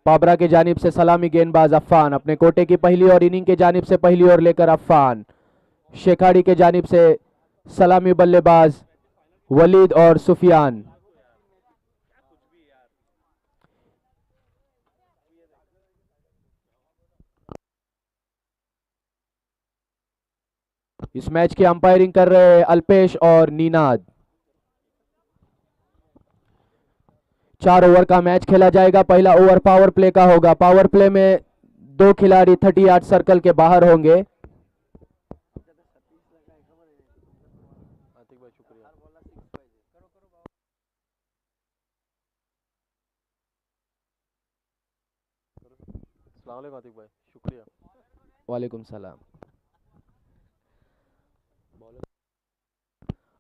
पाबरा के जानिब से सलामी गेंदबाज अफ़ान अपने कोटे की पहली और इनिंग के जानिब से पहली ओर लेकर अफ़ान। शेखाड़ी के जानिब से सलामी बल्लेबाज वलीद और सुफियान। इस मैच की अंपायरिंग कर रहे हैं अल्पेश और नीनाद। 4 ओवर का मैच खेला जाएगा। पहला ओवर पावर प्ले का होगा। पावर प्ले में 2 खिलाड़ी 30 यार्ड सर्कल के बाहर होंगे। शुक्रिया। वालेकुम सलाम।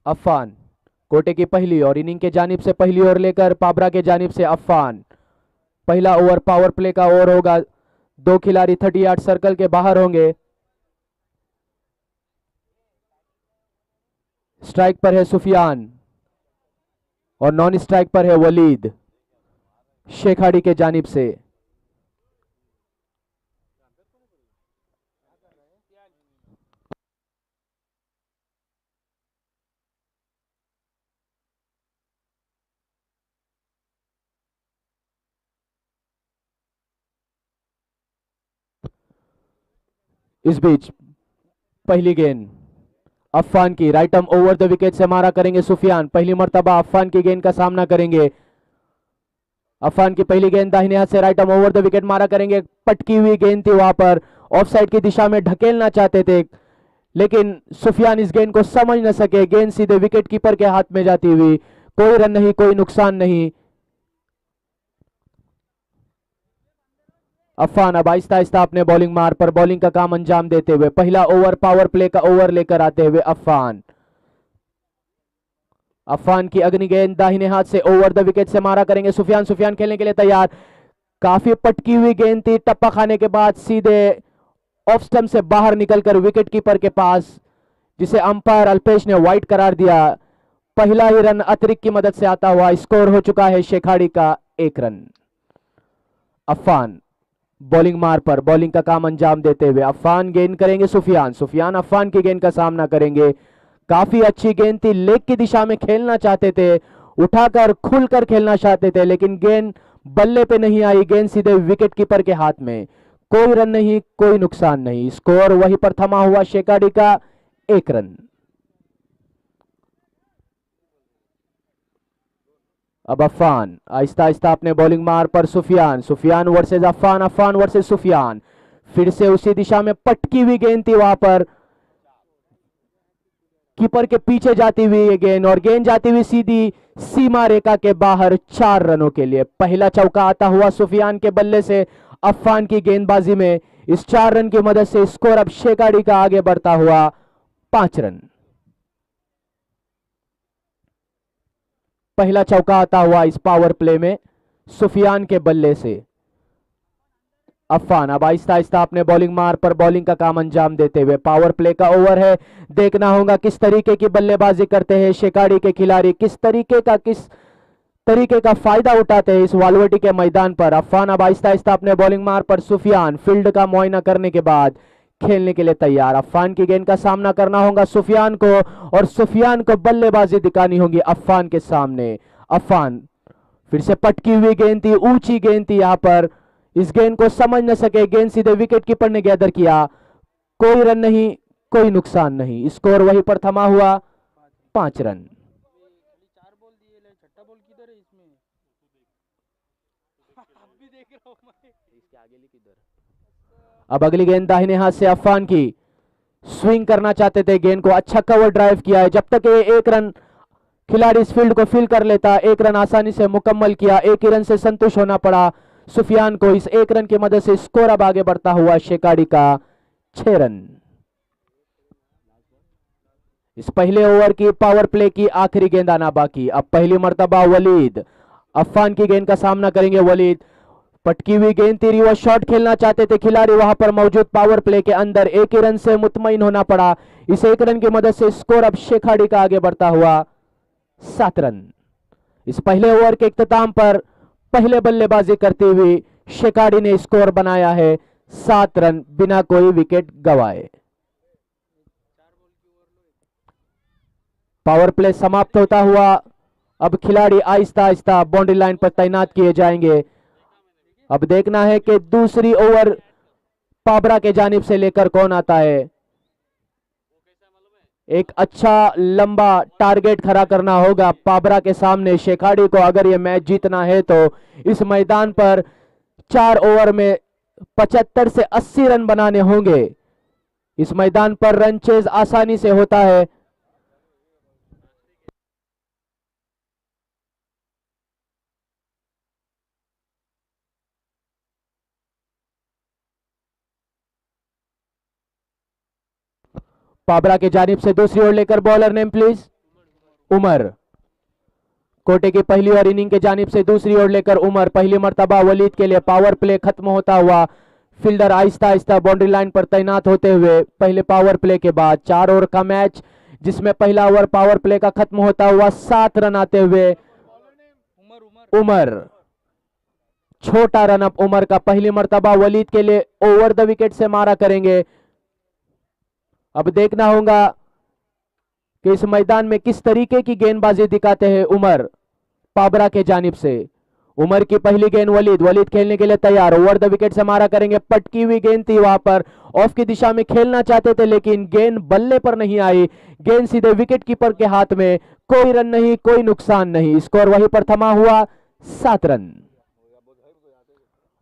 अफ़ान कोटे की पहली और इनिंग के जानिब से पहली ओवर लेकर पाबरा के जानिब से अफ़ान। पहला ओवर पावर प्ले का ओवर होगा। 2 खिलाड़ी 30 यार्ड सर्कल के बाहर होंगे। स्ट्राइक पर है सुफियान और नॉन स्ट्राइक पर है वलीद शेखाड़ी के जानिब से। इस बीच पहली गेंद अफ़ान की right arm over the wicket से मारा करेंगे सुफियान। पहली मर्तबा अफ़ान की गेंद का सामना करेंगे। अफ़ान की पहली गेंद दाहिने हाथ से right arm over the wicket मारा करेंगे। पटकी हुई गेंद थी, वहां पर ऑफ साइड की दिशा में ढकेलना चाहते थे, लेकिन सुफियान इस गेंद को समझ न सके। गेंद सीधे विकेट कीपर के हाथ में जाती हुई। कोई रन नहीं, कोई नुकसान नहीं। अफ़ान अब आहिस्ता आहिस्ता अपने बॉलिंग मार पर बॉलिंग का काम अंजाम देते हुए पहला ओवर पावर प्ले का ओवर लेकर आते हुए अफ़ान की अग्नि गेंद दाहिने हाथ से ओवर द विकेट से मारा करेंगे सुफियान। सुफियान खेलने के लिए तैयार। काफी पटकी हुई गेंद थी, टप्पा खाने के बाद सीधे ऑफ स्टंप से बाहर निकलकर विकेट कीपर के पास, जिसे अंपायर अल्पेश ने वाइड करार दिया। पहला ही रन अतिरिक्त की मदद से आता हुआ स्कोर हो चुका है शेखाड़ी का 1 रन। अफ़ान बॉलिंग मार पर बॉलिंग का काम अंजाम देते हुए अफ़ान गेंद करेंगे सुफियान। सुफियान अफ़ान की गेंद का सामना करेंगे। काफी अच्छी गेंद थी, लेग की दिशा में खेलना चाहते थे, उठाकर खुलकर खेलना चाहते थे, लेकिन गेंद बल्ले पे नहीं आई। गेंद सीधे विकेट कीपर के हाथ में। कोई रन नहीं, कोई नुकसान नहीं। स्कोर वहीं पर थमा हुआ शेखाड़ी का 1 रन। अब अफ़ान आहिस्ता आहिस्ता अपने बॉलिंग मार पर सुफियान। Sufiyan versus Afan, Afan versus Sufiyan. फिर से उसी दिशा में पटकी हुई गेंद थी, वहां पर कीपर के पीछे जाती हुई ये गेंद, और गेंद जाती हुई सीधी सीमा रेखा के बाहर 4 रनों के लिए। पहला चौका आता हुआ सुफियान के बल्ले से अफ़ान की गेंदबाजी में। इस 4 रन की मदद से स्कोर अब शेखाड़ी का आगे बढ़ता हुआ 5 रन। पहला चौका आता हुआ इस पावर प्ले में सुफियान के बल्ले से। अफ़ान अब आहिस्ता आहिस्ता अपने बॉलिंग मार पर बॉलिंग का काम अंजाम देते हुए पावर प्ले का ओवर है। देखना होगा किस तरीके की बल्लेबाजी करते हैं शेखाड़ी के खिलाड़ी, किस तरीके का फायदा उठाते हैं इस वालवटी के मैदान पर। अफ़ान अब आहिस्ता आहिस्ता अपने बॉलिंग मार पर सुफियान फील्ड का मुआयना करने के बाद खेलने के लिए तैयार। अफ़ान की गेंद का सामना करना होगा सुफियान को, और सुफियान को बल्लेबाजी दिखानी होगी अफ़ान के सामने। अफ़ान फिर से पटकी हुई गेंद थी, ऊंची गेंद थी, यहां पर इस गेंद को समझ न सके। गेंद सीधे विकेट कीपर ने गैदर किया। कोई रन नहीं, कोई नुकसान नहीं। स्कोर वहीं पर थमा हुआ 5 रन। अब अगली गेंद दाहिने हाथ से अफ़ान की। स्विंग करना चाहते थे, गेंद को अच्छा कवर ड्राइव किया है। जब तक ये 1 रन खिलाड़ी इस फील्ड को फिल कर लेता, 1 रन आसानी से मुकम्मल किया। 1 ही रन से संतुष्ट होना पड़ा सुफियान को। इस 1 रन की मदद से स्कोर अब आगे बढ़ता हुआ शेखाड़ी का 6 रन। इस पहले ओवर की पावर प्ले की आखिरी गेंद आना बाकी। अब पहली मर्तबा वलीद अफ़ान की गेंद का सामना करेंगे। वलीद पटकी हुई गेंद थी, रिवर्स शॉट खेलना चाहते थे खिलाड़ी वहां पर मौजूद पावर प्ले के अंदर। 1 ही रन से मुतमईन होना पड़ा। इस 1 रन की मदद से स्कोर अब शेखाड़ी का आगे बढ़ता हुआ 7 रन। इस पहले ओवर के इख्तिताम पर पहले बल्लेबाजी करती हुई शेखाड़ी ने स्कोर बनाया है 7 रन बिना कोई विकेट गंवाए। पावर प्ले समाप्त होता हुआ अब खिलाड़ी आहिस्ता आहिस्ता बाउंड्री लाइन पर तैनात किए जाएंगे। अब देखना है कि दूसरी ओवर पाबरा के जानिब से लेकर कौन आता है। एक अच्छा लंबा टारगेट खड़ा करना होगा पाबरा के सामने शेखाड़ी को। अगर यह मैच जीतना है तो इस मैदान पर 4 ओवर में 75 से 80 रन बनाने होंगे। इस मैदान पर रन चेज आसानी से होता है। पाबरा के जानिब से दूसरी ओर लेकर बॉलर नेम प्लीज उमर। कोटे की पहली ओवर इनिंग के जानिब से दूसरी ओर लेकर उमर। पहली मर्तबा वलीद के लिए पावर प्ले खत्म होता हुआ fielder Aahista Aahista boundary line पर तैनात होते हुए पहले पावर प्ले के बाद 4 ओवर का मैच जिसमें पहला ओवर पावर प्ले का खत्म होता हुआ 7 रन आते हुए उमर। छोटा रन अप उमर का पहली मर्तबा वलीद के लिए ओवर द विकेट से मारा करेंगे। अब देखना होगा कि इस मैदान में किस तरीके की गेंदबाजी दिखाते हैं उमर पाबरा के जानिब से। उमर की पहली गेंद वलीद खेलने के लिए तैयार। ओवर द विकेट से मारा करेंगे। पटकी हुई गेंद थी वहां पर, ऑफ की दिशा में खेलना चाहते थे लेकिन गेंद बल्ले पर नहीं आई। गेंद सीधे विकेट कीपर के हाथ में। कोई रन नहीं, कोई नुकसान नहीं। स्कोर वहीं पर थमा हुआ 7 रन।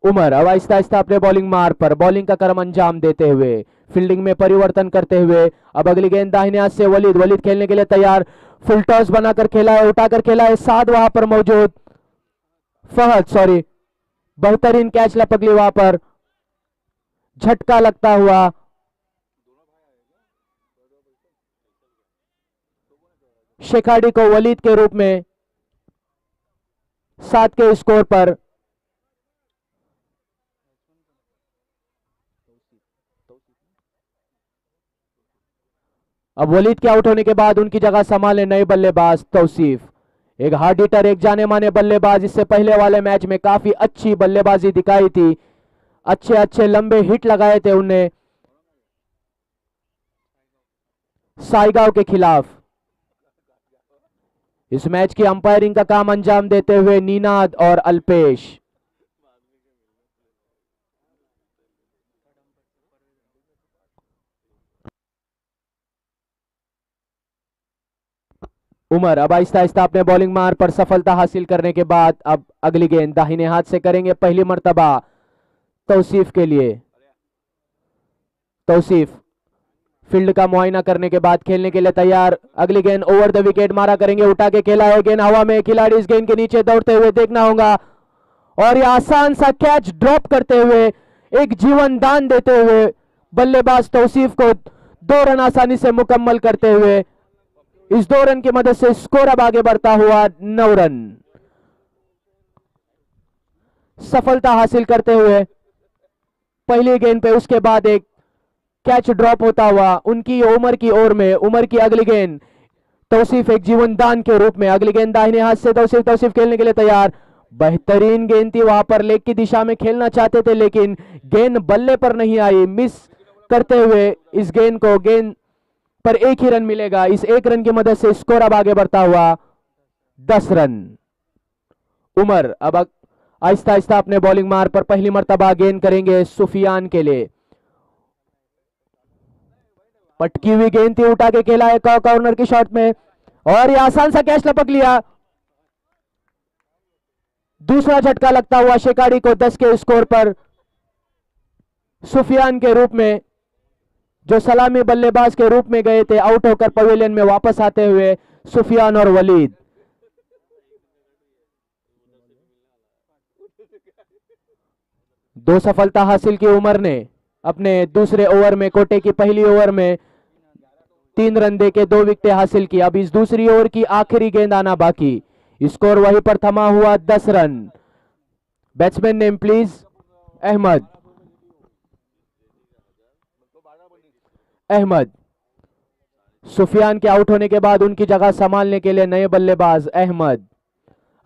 उमर अब आहिस्ता आहिस्ता अपने बॉलिंग मार पर बॉलिंग का क्रम अंजाम देते हुए फील्डिंग में परिवर्तन करते हुए अब अगली गेंद दाहिने हाथ से वलीद खेलने के लिए तैयार। फुल टॉस बनाकर खेला है, उठाकर खेला है। साद वहां पर मौजूद, फहद बेहतरीन कैच लपक ली वहां पर। झटका लगता हुआ शेखाड़ी को वलीद के रूप में 7 के स्कोर पर। अब वलीद के आउट होने के बाद उनकी जगह संभाले नए बल्लेबाज तौसीफ। एक हार्ड हिटर, एक जाने माने बल्लेबाज। इससे पहले वाले मैच में काफी अच्छी बल्लेबाजी दिखाई थी, अच्छे अच्छे लंबे हिट लगाए थे उन्हें साइगांव के खिलाफ। इस मैच की अंपायरिंग का काम अंजाम देते हुए नीनाद और अल्पेश। उमर अब आहिस्ता आहिस्ता अपने बॉलिंग मार पर सफलता हासिल करने के बाद अब अगली गेंद दाहिने हाथ से करेंगे पहली मर्तबा तौसीफ के लिए। तौसीफ फील्ड का मुआयना करने के बाद खेलने के लिए तैयार। अगली गेंद ओवर द विकेट मारा करेंगे, उठा के खेला है। गेंद हवा में, खिलाड़ी इस गेंद के नीचे दौड़ते हुए देखना होगा और यह आसान सा कैच ड्रॉप करते हुए एक जीवन दान देते हुए बल्लेबाज तौसीफ को 2 रन आसानी से मुकम्मल करते हुए इस 2 रन की मदद से स्कोर अब आगे बढ़ता हुआ 9 रन। सफलता हासिल करते हुए पहली गेंद पे उसके बाद एक कैच ड्रॉप होता हुआ उनकी उमर की ओर में। उमर की अगली गेंद तौसीफ एक जीवन दान के रूप में। अगली गेंद दाहिने हाथ से तौसीफ खेलने के लिए तैयार। बेहतरीन गेंद थी वहां पर, लेग की दिशा में खेलना चाहते थे लेकिन गेंद बल्ले पर नहीं आई। मिस करते हुए इस गेंद पर 1 ही रन मिलेगा। इस 1 रन की मदद से स्कोर अब आगे बढ़ता हुआ 10 रन। उमर अब आहिस्ता आहिस्ता अपने बॉलिंग मार पर पहली मर्तबा गेंद करेंगे सुफियान के लिए। पटकी हुई गेंद थी, उठा के खेला है कॉर्नर की शॉट में और यह आसान सा कैच लपक लिया। दूसरा झटका लगता हुआ शेखाड़ी को 10 के स्कोर पर सुफियान के रूप में, जो सलामी बल्लेबाज के रूप में गए थे, आउट होकर पवेलियन में वापस आते हुए सुफियान और वलीद। दो सफलता हासिल की उमर ने अपने दूसरे ओवर में। कोटे की पहली ओवर में 3 रन देके 2 विकेटें हासिल की। अब इस दूसरी ओवर की आखिरी गेंद आना बाकी। स्कोर वहीं पर थमा हुआ 10 run. Batsman name please Ahmed. Sufiyan के आउट होने के बाद उनकी जगह संभालने के लिए नए बल्लेबाज अहमद।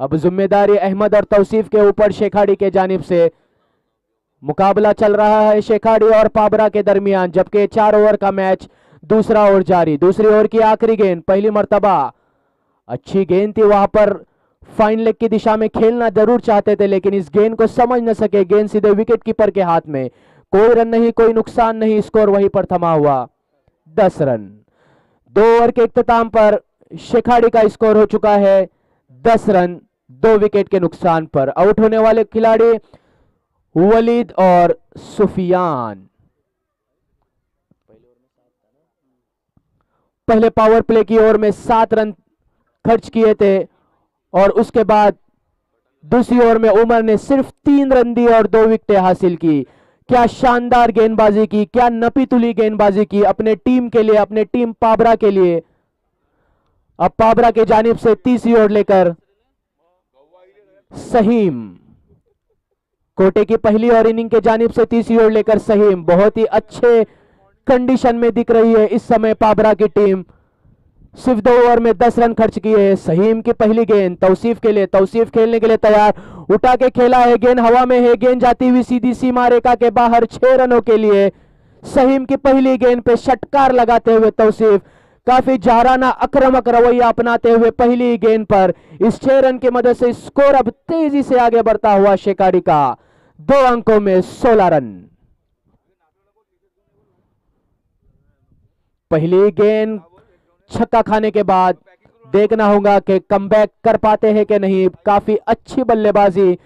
अब जिम्मेदारी अहमद और तौसीफ के ऊपर शेखाड़ी के जानिब से। मुकाबला चल रहा है शेखाड़ी और पाबरा के दरमियान, जबकि 4 ओवर का मैच दूसरा ओवर जारी। दूसरी ओवर की आखिरी गेंद, पहली मर्तबा अच्छी गेंद थी, वहां पर फाइन लेग की दिशा में खेलना जरूर चाहते थे, लेकिन इस गेंद को समझ न सके। गेंद सीधे विकेट कीपर के हाथ में, कोई रन नहीं, कोई नुकसान नहीं, स्कोर वहीं पर थमा हुआ 10 रन। 2 ओवर के इख्तिताम पर शेखाड़ी का स्कोर हो चुका है 10 रन 2 विकेट के नुकसान पर। आउट होने वाले खिलाड़ी वलीद और सुफियान। पहले पावर प्ले की ओवर में 7 रन खर्च किए थे और उसके बाद दूसरी ओवर में उमर ने सिर्फ 3 रन दी और 2 विकेटें हासिल की। क्या शानदार गेंदबाजी की, क्या नपीतुली गेंदबाजी की अपने टीम के लिए, अपने टीम पाबरा के लिए। अब पाबरा की जानिब से तीसरी ओवर लेकर सहीम, कोटे की पहली और इनिंग के जानिब से तीसरी ओवर लेकर सहीम बहुत ही अच्छे कंडीशन में दिख रही है इस समय पाबरा की टीम। सिर्फ 2 ओवर में 10 रन खर्च किए। सहीम की पहली गेंद तौसीफ के लिए, तौसीफ खेलने के लिए तैयार, उठा के खेला है, गेंद हवा में है, गेंद जाती हुई सीधी सीमा रेखा के बाहर 6 रनों के लिए। सहीम की पहली गेंद पे षटकार लगाते हुए तौसीफ काफी जहराना आक्रामक रवैया अपनाते हुए पहली गेंद पर इस 6 रन की मदद से स्कोर अब तेजी से आगे बढ़ता हुआ शेखाड़ी का 2 अंकों में 16 रन। पहली गेंद छक्का खाने के बाद देखना होगा कि कमबैक कर पाते हैं कि नहीं। काफी अच्छी बल्लेबाजी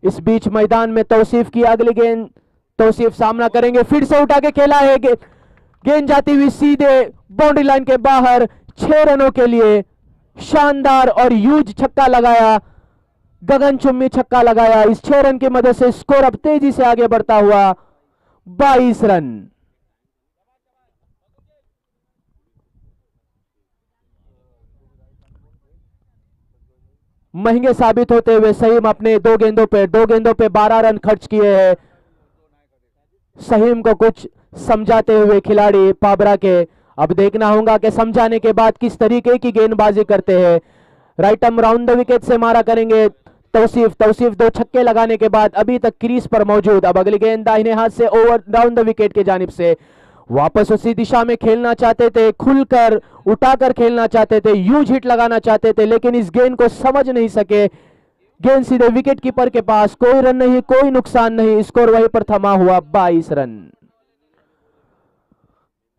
इस बीच मैदान में तौसीफ की। अगली गेंद तौसीफ सामना करेंगे, फिर से उठा के खेला है, गेंद जाती हुई सीधे बाउंड्री लाइन के बाहर 6 रनों के लिए। शानदार और ह्यूज छक्का लगाया, गगनचुम्बी छक्का लगाया। इस 6 रन की मदद से स्कोर अब तेजी से आगे बढ़ता हुआ 22 रन। महंगे साबित होते हुए सहीम अपने 2 गेंदों पे 12 रन खर्च किए हैं। सहीम को कुछ समझाते हुए खिलाड़ी पाबरा के, अब देखना होगा कि समझाने के बाद किस तरीके की गेंदबाजी करते हैं। Right arm round the wicket से मारा करेंगे तौसीफ। 2 छक्के लगाने के बाद अभी तक क्रीज पर मौजूद। अब अगली गेंद दाहिने हाथ से ओवर राउंड द विकेट की जानिब से, वापस उसी दिशा में खेलना चाहते थे, खुलकर उठाकर खेलना चाहते थे, ह्यूज हिट लगाना चाहते थे, लेकिन इस गेंद को समझ नहीं सके। गेंद सीधे विकेट कीपर के पास, कोई रन नहीं, कोई नुकसान नहीं, स्कोर वहीं पर थमा हुआ 22 रन।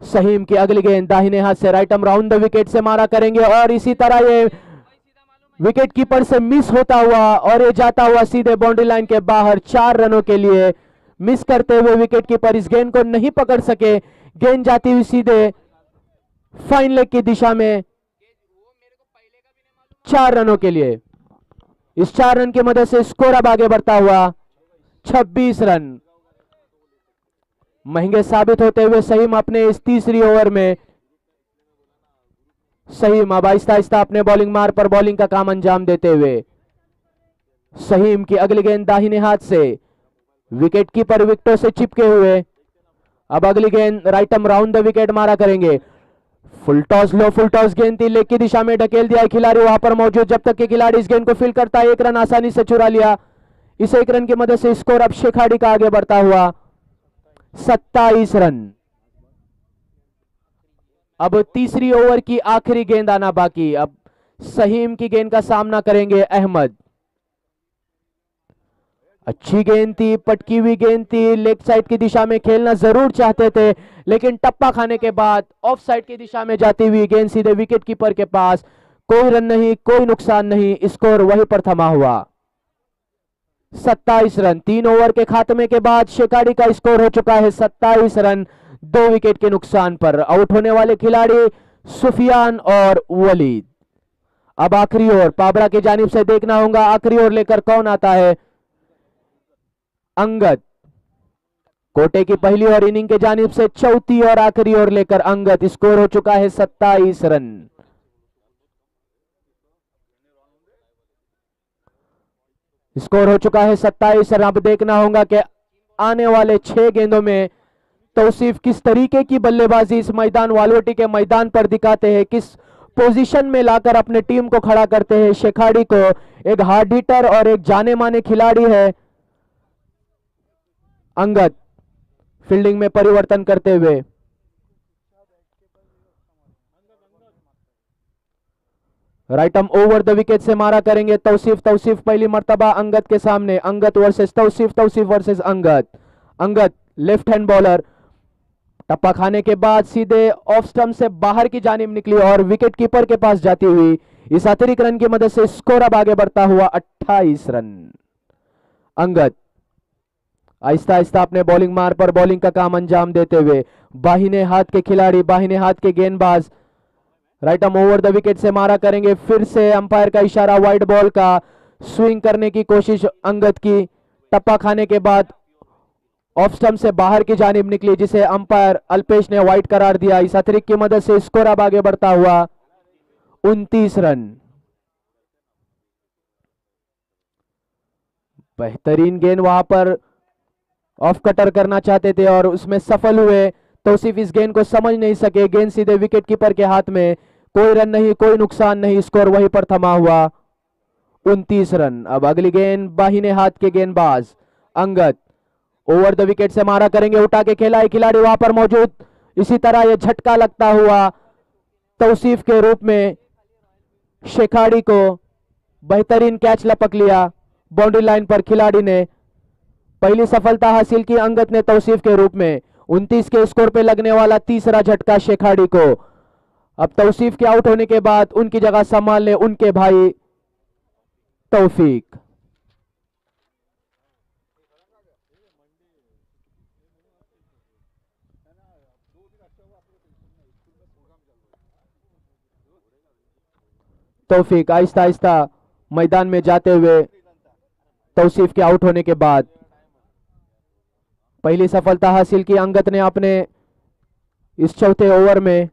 सहीम की अगली गेंद दाहिने हाथ से right arm round the wicket से मारा करेंगे और इसी तरह ये विकेट कीपर से मिस होता हुआ और ये जाता हुआ सीधे बाउंड्री लाइन के बाहर 4 रनों के लिए। मिस करते हुए विकेट कीपर इस गेंद को नहीं पकड़ सके। गेंद जाती हुई सीधे फाइन लेग की दिशा में 4 रनों के लिए। इस 4 रन की मदद से स्कोर अब आगे बढ़ता हुआ 26 रन। महंगे साबित होते हुए सहीम अपने इस तीसरी ओवर में, सहीम अब आहिस्ता आहिस्ता अपने बॉलिंग मार पर बॉलिंग का काम अंजाम देते हुए। सहीम की अगली गेंद दाहिने हाथ से, विकेट कीपर विकेटों से चिपके हुए। अब अगली गेंद right arm round the wicket मारा करेंगे। फुल टॉस, लो फुल टॉस गेंद थी, लेग की दिशा में ढकेल दिया खिलाड़ी वहां पर मौजूद। जब तक कि खिलाड़ी इस गेंद को फील करता है, 1 रन आसानी से चुरा लिया। इस 1 रन की मदद से स्कोर अब शेखाड़ी का आगे बढ़ता हुआ 27 रन। अब तीसरी ओवर की आखिरी गेंद आना बाकी। अब सहीम की गेंद का सामना करेंगे अहमद। अच्छी गेंद थी, पटकी हुई गेंद थी, लेग साइड की दिशा में खेलना जरूर चाहते थे, लेकिन टप्पा खाने के बाद ऑफ साइड की दिशा में जाती हुई गेंद सीधे विकेट कीपर के पास। कोई रन नहीं, कोई नुकसान नहीं, स्कोर वहीं पर थमा हुआ 27 रन। 3 ओवर के खात्मे के बाद शेखाड़ी का स्कोर हो चुका है 27 रन 2 विकेट के नुकसान पर। आउट होने वाले खिलाड़ी सुफियान और वलीद। अब आखिरी ओवर पाबरा की जानिब से देखना होगा, आखिरी ओवर लेकर कौन आता है। अंगद, कोटे की पहली और इनिंग के जानिब से चौथी और आखिरी ओवर लेकर अंगद। स्कोर हो चुका है 27 रन। स्कोर हो चुका है 27 रन। अब देखना होगा कि आने वाले 6 गेंदों में तौसीफ किस तरीके की बल्लेबाजी इस मैदान वालवटी के मैदान पर दिखाते हैं, किस पोजीशन में लाकर अपने टीम को खड़ा करते हैं। शेखाड़ी को एक हार्ड हिटर और एक जाने माने खिलाड़ी है अंगद फील्डिंग में परिवर्तन करते हुए, right arm over the wicket से मारा करेंगे तौसीफ। तौसीफ पहली मर्तबा अंगद के सामने, Angad versus Tauseef, Tauseef versus Angad. Angad left hand bowler, टप्पा खाने के बाद सीधे ऑफ स्टंप से बाहर की जानिब निकली और विकेट कीपर के पास जाती हुई इस अतिरिक्त रन की मदद से स्कोर अब आगे बढ़ता हुआ 28 रन। अंगद आहिस्ता आहिस्ता अपने बॉलिंग मार पर बॉलिंग का काम अंजाम देते हुए, बाहिने हाथ के खिलाड़ी, बाहिने हाथ के गेंदबाज right arm over the wicket से मारा करेंगे। फिर से अंपायर का इशारा, वाइड बॉल का स्विंग करने की कोशिश अंगद की, टप्पा खाने के बाद ऑफ स्टंप से बाहर की जानिब निकली जिसे अंपायर अल्पेश ने वाइड करार दिया। इस अतिरिक्त की मदद से स्कोर अब आगे बढ़ता हुआ 29 रन। बेहतरीन गेंद वहां पर ऑफ कटर करना चाहते थे और उसमें सफल हुए। तौसीफ इस गेंद को समझ नहीं सके, गेंद सीधे विकेट कीपर के हाथ में, कोई रन नहीं, कोई नुकसान नहीं, स्कोर वहीं पर थमा हुआ 29 रन। अब अगली गेंद बाहिने हाथ के गेंदबाज अंगद ओवर द विकेट से मारा करेंगे, उठा के खेला है खिलाड़ी वहां पर मौजूद। इसी तरह यह झटका लगता हुआ तौसीफ के रूप में शेखाड़ी को बेहतरीन कैच लपक लिया बाउंड्री लाइन पर। खिलाड़ी ने पहली सफलता हासिल की अंगद ने तौसीफ के रूप में। 29 के स्कोर पे लगने वाला तीसरा झटका शेखाड़ी को। अब तौसीफ के आउट होने के बाद उनकी जगह संभालने उनके भाई तौफीक। तौफीक आहिस्ता आहिस्ता मैदान में जाते हुए तौसीफ के आउट होने के बाद पहली सफलता हासिल की अंगद ने अपने इस चौथे ओवर में।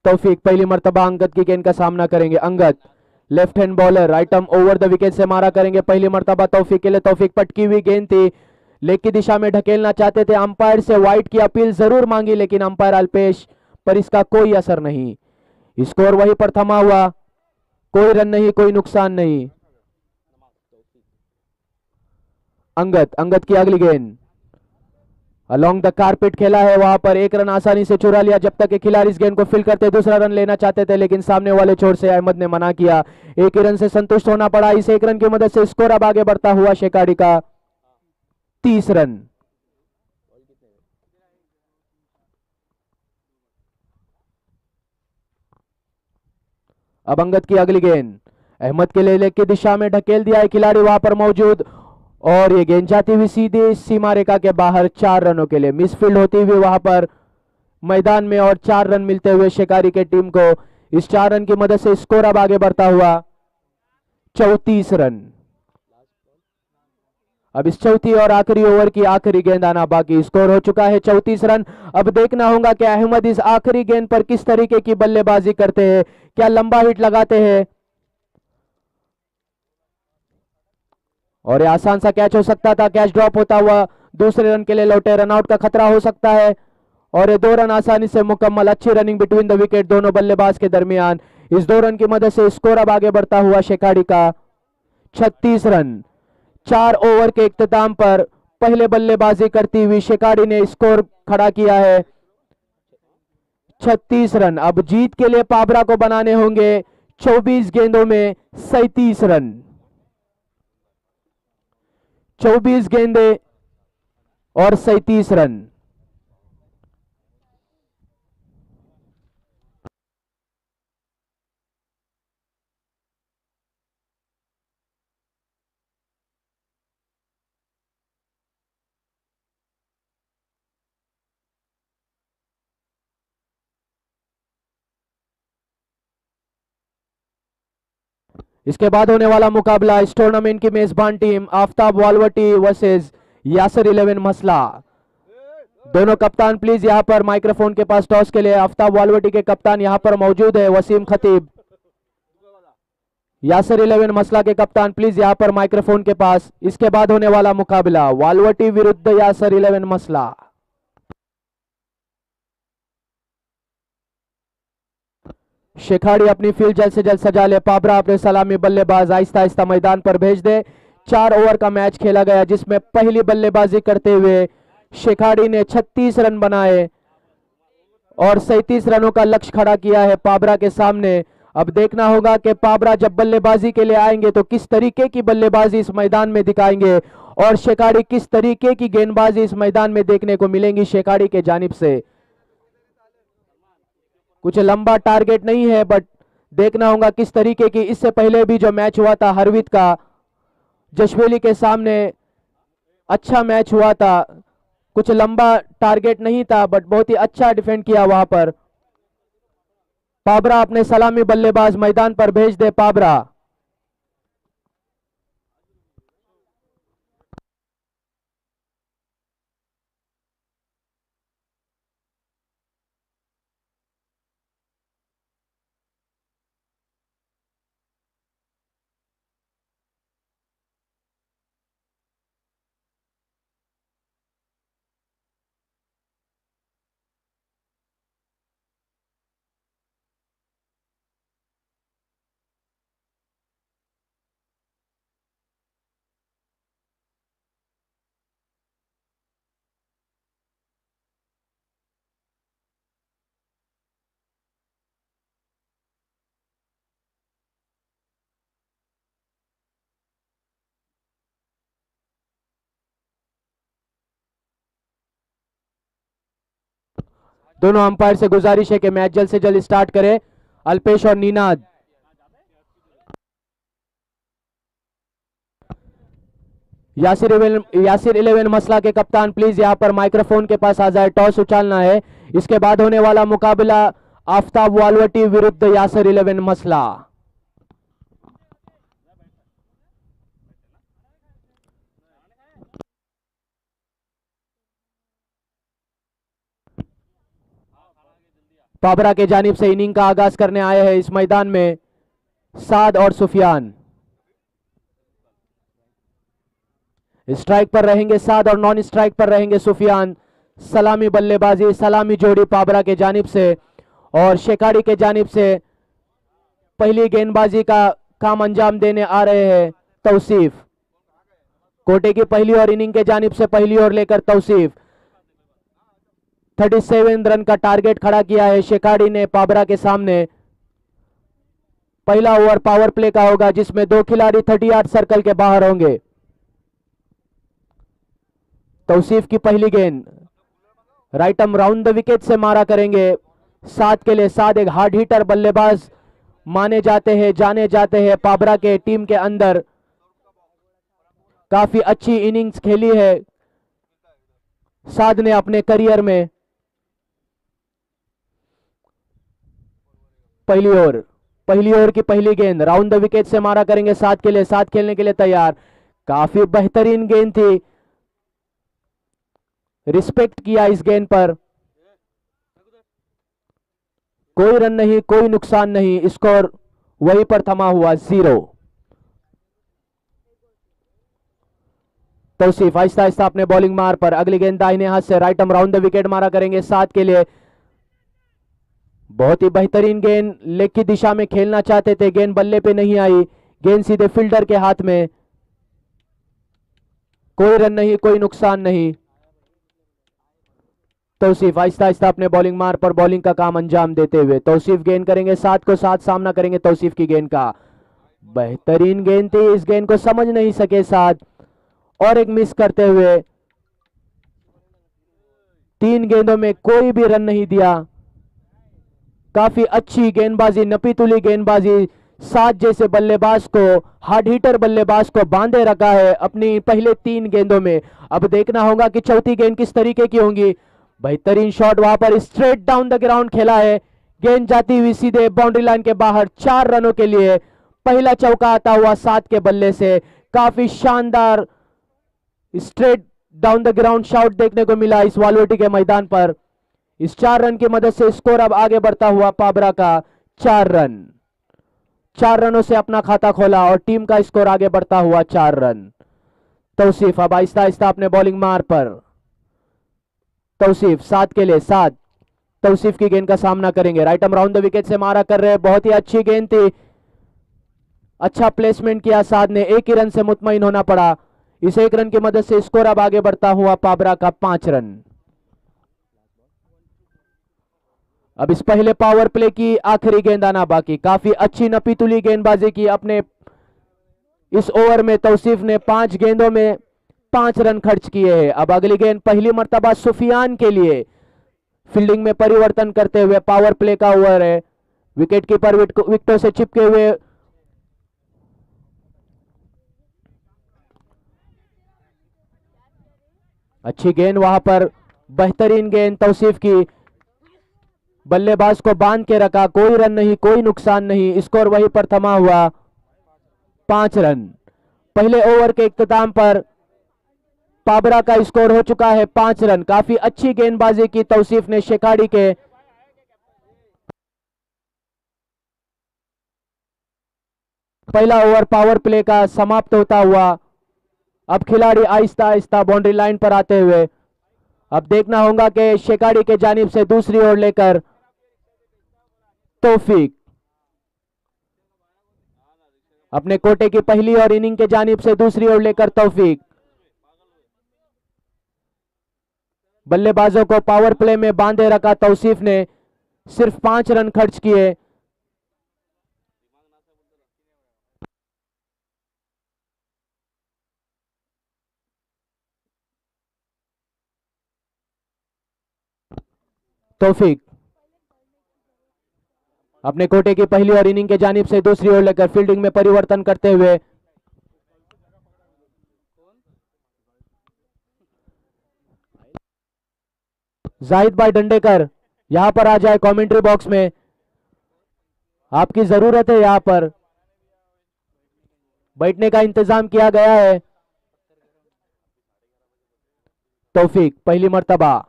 तौफीक पहली मर्तबा अंगद की गेंद का सामना करेंगे। Angad left hand bowler, right arm over the wicket से मारा करेंगे पहली मर्तबा तौफीक के लिए। तौफीक पटकी हुई गेंद थी, लेग की दिशा में ढकेलना चाहते थे, अंपायर से वाइड की अपील जरूर मांगी लेकिन अंपायर अल्पेश पर इसका कोई असर नहीं। स्कोर वहीं पर थमा हुआ, कोई रन नहीं, कोई नुकसान नहीं। अंगद की अगली गेंद अलोंग द कारपेट खेला है, वहां पर एक रन आसानी से चुरा लिया। जब तक के खिलाड़ी इस गेंद को फील करते दूसरा रन लेना चाहते थे लेकिन सामने वाले छोर से अहमद ने मना किया। एक ही रन से संतुष्ट होना पड़ा। इस एक रन की मदद से स्कोर अब आगे बढ़ता हुआ शेखाड़ी का 30 रन। अब अंगद की अगली गेंद अहमद के लेग की दिशा में ढकेल दिया है खिलाड़ी वहां पर मौजूद और ये गेंद जाती हुई सीधे सीमा रेखा के बाहर 4 रनों के लिए। मिसफील्ड होती हुई वहां पर मैदान में और 4 रन मिलते हुए शेखाड़ी के टीम को। इस 4 रन की मदद से स्कोर अब आगे बढ़ता हुआ 34 रन। अब इस चौथी और आखिरी ओवर की आखिरी गेंद आना बाकी। स्कोर हो चुका है 34 रन। अब देखना होगा कि अहमद इस आखिरी गेंद पर किस तरीके की बल्लेबाजी करते हैं, क्या लंबा हिट लगाते हैं और ये आसान सा कैच हो सकता था। कैच ड्रॉप होता हुआ दूसरे रन के लिए लौटे, रनआउट का खतरा हो सकता है और ये 2 रन आसानी से मुकम्मल। अच्छी रनिंग बिटवीन द विकेट दोनों बल्लेबाज के दरमियान। इस 2 रन की मदद से स्कोर अब आगे बढ़ता हुआ शेखाड़ी का 36 रन। 4 ओवर के इख्तिताम पर पहले बल्लेबाजी करती हुई शेखाड़ी ने स्कोर खड़ा किया है 36 रन। अब जीत के लिए पाबरा को बनाने होंगे 24 गेंदों में 37 रन। 24 गेंदे और 37 रन। इसके बाद होने वाला मुकाबला इस टूर्नामेंट की मेजबान टीम आफ्ताब वालवटी वर्सेस यासर 11 मसला। दोनों कप्तान प्लीज यहां पर माइक्रोफोन के पास टॉस के लिए। आफ्ताब वालवटी के कप्तान यहां पर मौजूद है वसीम खतीब। यासर 11 मसला के कप्तान प्लीज यहां पर माइक्रोफोन के पास। इसके बाद होने वाला मुकाबला वालवटी विरुद्ध यासर 11 मसला। शेखाड़ी अपनी फील्ड जल्द से जल्द सजा ले। पाबरा अपने सलामी बल्लेबाज आहिस्ता आहिस्ता मैदान पर भेज दे। 4 ओवर का मैच खेला गया जिसमें पहली बल्लेबाजी करते हुए शेखाड़ी ने 36 रन बनाए और 37 रनों का लक्ष्य खड़ा किया है पाबरा के सामने। अब देखना होगा कि पाबरा जब बल्लेबाजी के लिए आएंगे तो किस तरीके की बल्लेबाजी इस मैदान में दिखाएंगे और शेखाड़ी किस तरीके की गेंदबाजी इस मैदान में देखने को मिलेंगी शेखाड़ी के जानिब से। कुछ लंबा टारगेट नहीं है बट देखना होगा किस तरीके की। इससे पहले भी जो मैच हुआ था हरवित का जशवेली के सामने अच्छा मैच हुआ था, कुछ लंबा टारगेट नहीं था बट बहुत ही अच्छा डिफेंड किया वहां पर। पाबरा अपने सलामी बल्लेबाज मैदान पर भेज दे। पाबरा दोनों अंपायर से गुजारिश है कि मैच जल्द से जल्द स्टार्ट करें। अल्पेश और नीनाद यासिर 11 मसला के कप्तान प्लीज यहां पर माइक्रोफोन के पास आ जाए। टॉस उछालना है। इसके बाद होने वाला मुकाबला आफ्ताब वालवटी विरुद्ध यासिर 11 मसला। पाबरा के जानिब से इनिंग का आगाज करने आए हैं इस मैदान में साद और सुफियान। स्ट्राइक पर रहेंगे साद और नॉन स्ट्राइक पर रहेंगे सुफियान। सलामी बल्लेबाजी सलामी जोड़ी पाबरा के जानिब से और शेखाड़ी के जानिब से पहली गेंदबाजी का काम अंजाम देने आ रहे हैं तौसीफ। कोटे की पहली और इनिंग के जानिब से पहली ओर लेकर तौसीफ 37 रन का टारगेट खड़ा किया है शेखाड़ी ने पाबरा के सामने। पहला ओवर पावर प्ले का होगा जिसमें 2 खिलाड़ी 38 सर्कल के बाहर होंगे। तौसीफ की पहली गेंद right arm round the wicket से मारा करेंगे। साद के लिए साद एक हार्ड हिटर बल्लेबाज माने जाते हैं, जाने जाते हैं पाबरा के टीम के अंदर। काफी अच्छी इनिंग्स खेली है साद ने अपने करियर में। पहली ओवर की पहली गेंद राउंड द विकेट से मारा करेंगे साद के लिए। साद खेलने के लिए तैयार। काफी बेहतरीन गेंद थी, रिस्पेक्ट किया इस गेंद पर। कोई रन नहीं, कोई नुकसान नहीं, स्कोर वहीं पर थमा हुआ 0। तौसीफ आहिस्ता आहिस्ता अपने बॉलिंग मार पर अगली गेंद दाहिने हाथ से right arm round the wicket मारा करेंगे साद के लिए। बहुत ही बेहतरीन गेंद, लेग की दिशा में खेलना चाहते थे, गेंद बल्ले पे नहीं आई, गेंद सीधे फील्डर के हाथ में। कोई रन नहीं, कोई नुकसान नहीं। तौसीफ आहिस्ता आहिस्ता अपने बॉलिंग मार पर बॉलिंग का काम अंजाम देते हुए तौसीफ गेंद करेंगे साद को। साद सामना करेंगे तौसीफ की गेंद का। बेहतरीन गेंद थी, इस गेंद को समझ नहीं सके साद और एक मिस करते हुए 3 गेंदों में कोई भी रन नहीं दिया। काफी अच्छी गेंदबाजी, नपीतुली गेंदबाजी, साद जैसे बल्लेबाज को, हार्ड हिटर बल्लेबाज को बांधे रखा है अपनी पहले 3 गेंदों में। अब देखना होगा कि चौथी गेंद किस तरीके की होंगी। बेहतरीन शॉट वहां पर स्ट्रेट डाउन द ग्राउंड खेला है, गेंद जाती हुई सीधे बाउंड्री लाइन के बाहर 4 रनों के लिए। पहला चौका आता हुआ साद के बल्ले से। काफी शानदार straight down the ground shot देखने को मिला इस वालवटी के मैदान पर। इस 4 रन की मदद से स्कोर अब आगे बढ़ता हुआ पाबरा का 4 रन। 4 रनों से अपना खाता खोला और टीम का स्कोर आगे बढ़ता हुआ 4 रन। तौसीफ अब आहिस्ता आहिस्ता अपने बॉलिंग मार पर। तौसीफ साद के लिए साद तौसीफ की गेंद का सामना करेंगे। Right arm round the wicket से मारा कर रहे हैं, बहुत ही अच्छी गेंद थी, अच्छा प्लेसमेंट किया साद ने, एक ही रन से मुतमईन होना पड़ा। इस एक रन की मदद से स्कोर अब आगे बढ़ता हुआ पाबरा का 5 रन। अब इस पहले पावर प्ले की आखिरी गेंद आना बाकी। काफी अच्छी नपीतुली गेंदबाजी की अपने इस ओवर में तौसीफ ने 5 गेंदों में 5 रन खर्च किए हैं। अब अगली गेंद पहली मर्तबा सुफियान के लिए, फील्डिंग में परिवर्तन करते हुए पावर प्ले का ओवर है। विकेट कीपर विकेटों से चिपके हुए, अच्छी गेंद वहां पर, बेहतरीन गेंद तौसीफ की, बल्लेबाज को बांध के रखा, कोई रन नहीं, कोई नुकसान नहीं, स्कोर वहीं पर थमा हुआ 5 रन। पहले ओवर के इख्तिताम पर पाबरा का स्कोर हो चुका है 5 रन। काफी अच्छी गेंदबाजी की तौसीफ ने शेखाड़ी के। पहला ओवर पावर प्ले का समाप्त होता हुआ, अब खिलाड़ी आहिस्ता आहिस्ता बाउंड्री लाइन पर आते हुए, अब देखना होगा कि शेखाड़ी के जानिब से दूसरी ओर लेकर तौफीक, अपने कोटे की पहली और इनिंग के जानिब से दूसरी ओर लेकर तौफीक। बल्लेबाजों को पावर प्ले में बांधे रखा तौसीफ ने, सिर्फ 5 रन खर्च किए। तौफीक अपने कोटे की पहली और इनिंग के जानिब से दूसरी ओर लेकर फील्डिंग में परिवर्तन करते हुए, जाहिद भाई डंडेकर यहां पर आ जाए कमेंट्री बॉक्स में, आपकी जरूरत है, यहां पर बैठने का इंतजाम किया गया है। तौफीक पहली मर्तबा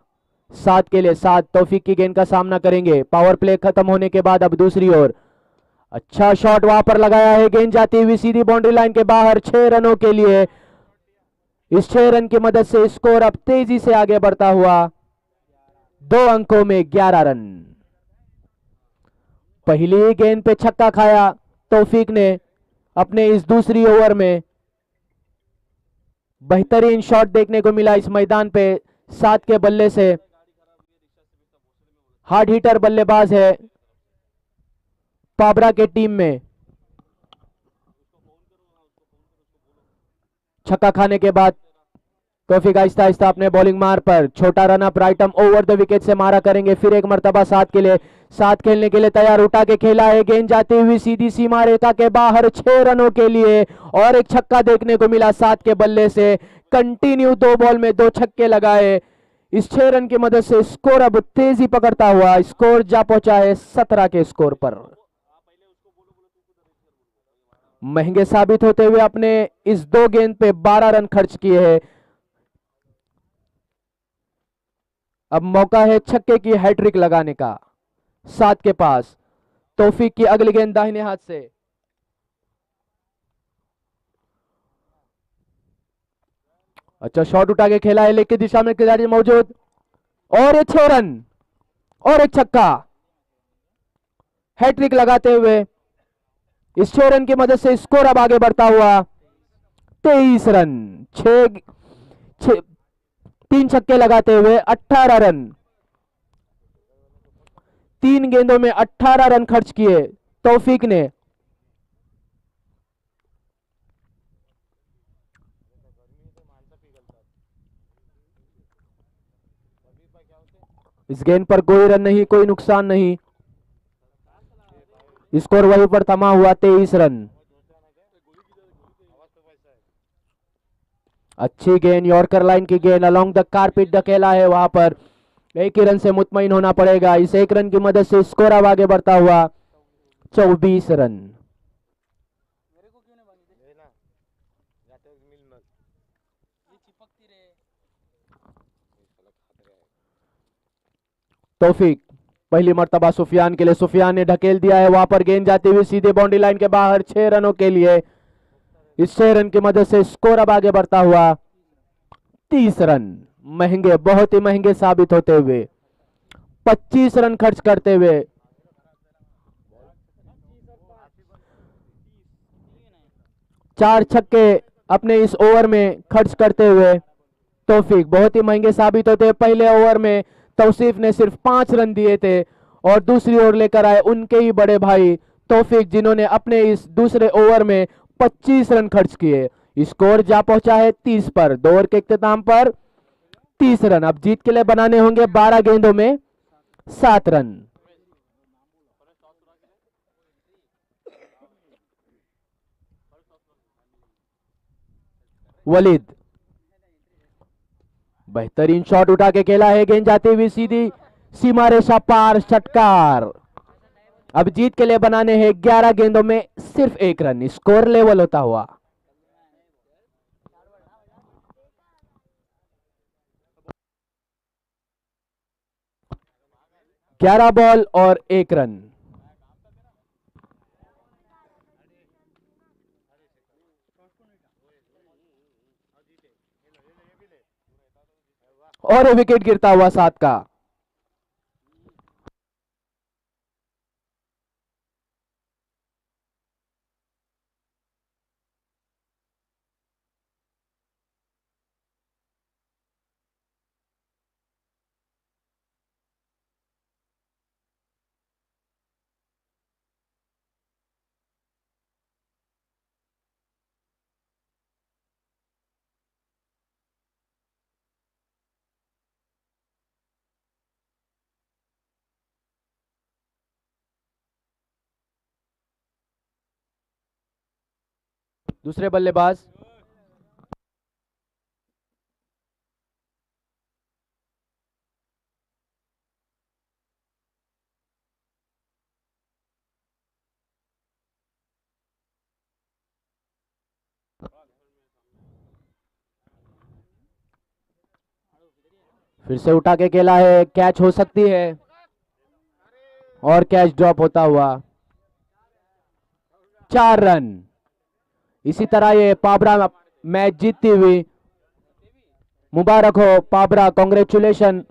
7 के लिए 7, तौफीक की गेंद का सामना करेंगे। पावर प्ले खत्म होने के बाद अब दूसरी ओर, अच्छा शॉट वहां पर लगाया है, गेंद जाती हुई सीधी बाउंड्री लाइन के बाहर 6 रनों के लिए। इस 6 रन की मदद से स्कोर अब तेजी से आगे बढ़ता हुआ 2 अंकों में 11 रन। पहली गेंद पे छक्का खाया तौफीक ने अपने इस दूसरी ओवर में। बेहतरीन शॉट देखने को मिला इस मैदान पे 7 के बल्ले से। हार्ड हिटर बल्लेबाज है पाबरा के टीम में। छक्का खाने के बाद तौफीक आहिस्ता आहिस्ता अपने बॉलिंग मार पर छोटा run up right arm over the wicket से मारा करेंगे। फिर एक मर्तबा 7 के लिए, 7 खेलने के लिए तैयार, उठा के खेला है, गेंद जाती हुई सीधी सीमा रेखा के बाहर 6 रनों के लिए, और एक छक्का देखने को मिला 7 के बल्ले से। कंटिन्यू 2 बॉल में 2 छक्के लगाए। इस 6 रन की मदद से स्कोर अब तेजी पकड़ता हुआ, स्कोर जा पहुंचा है 17 के स्कोर पर। महंगे साबित होते हुए अपने इस 2 गेंद पे 12 रन खर्च किए हैं। अब मौका है छक्के की हैट्रिक लगाने का 7 के पास। तौफीक की अगली गेंद दाहिने हाथ से, अच्छा शॉट उठा के खेला है, लेग की दिशा में खिलाड़ी मौजूद, और ये 6 रन और एक छक्का, हैट्रिक लगाते हुए इस 6 रन की मदद से स्कोर अब आगे बढ़ता हुआ 23 रन। 3 छक्के लगाते हुए 18 रन, 3 गेंदों में 18 रन खर्च किए तौफीक ने। इस गेंद पर कोई रन नहीं, कोई नुकसान नहीं, स्कोर वहीं पर थमा हुआ 23 रन। अच्छी गेंद, यॉर्कर लाइन की गेंद, अलोंग द कारपेट धकेला है, वहां पर 1 ही रन से मुतमईन होना पड़ेगा। इस 1 रन की मदद से स्कोर अब आगे बढ़ता हुआ 24 रन। तौफीक पहली मर्तबा सुफियान के लिए, सुफियान ने ढकेल दिया है, वहां पर गेंद जाती हुई सीधे बाउंड्री लाइन के बाहर 6 रनों के लिए। इस 6 रन की मदद से स्कोर अब आगे बढ़ता हुआ 30 रन। महंगे, बहुत ही महंगे साबित होते हुए 25 रन खर्च करते हुए। चार छक्के अपने इस ओवर में खर्च करते हुए तौफीक बहुत ही महंगे साबित होते हैं। पहले ओवर में तौसीफ ने सिर्फ 5 रन दिए थे और दूसरी ओवर लेकर आए उनके ही बड़े भाई तौफीक, जिन्होंने अपने इस दूसरे ओवर में 25 रन खर्च किए। स्कोर जा पहुंचा है 30 पर। 2 ओवर के इख्तिताम पर 30 रन अब जीत के लिए बनाने होंगे 12 गेंदों में 7 रन। वलीद बेहतरीन शॉट उठा के खेला है, गेंद जाती हुई सीधी सीमा रेखा पार, षटकार। अब जीत के लिए बनाने हैं 11 गेंदों में सिर्फ 1 रन। स्कोर लेवल होता हुआ 11 बॉल और 1 रन। और विकेट गिरता हुआ 7 का। दूसरे बल्लेबाज फिर से उठा के खेला है, कैच हो सकती है और कैच ड्रॉप होता हुआ 4 रन। इसी तरह ये पाबरा मैच जीतती हुई। मुबारक हो पाबरा, कांग्रेचुलेशन।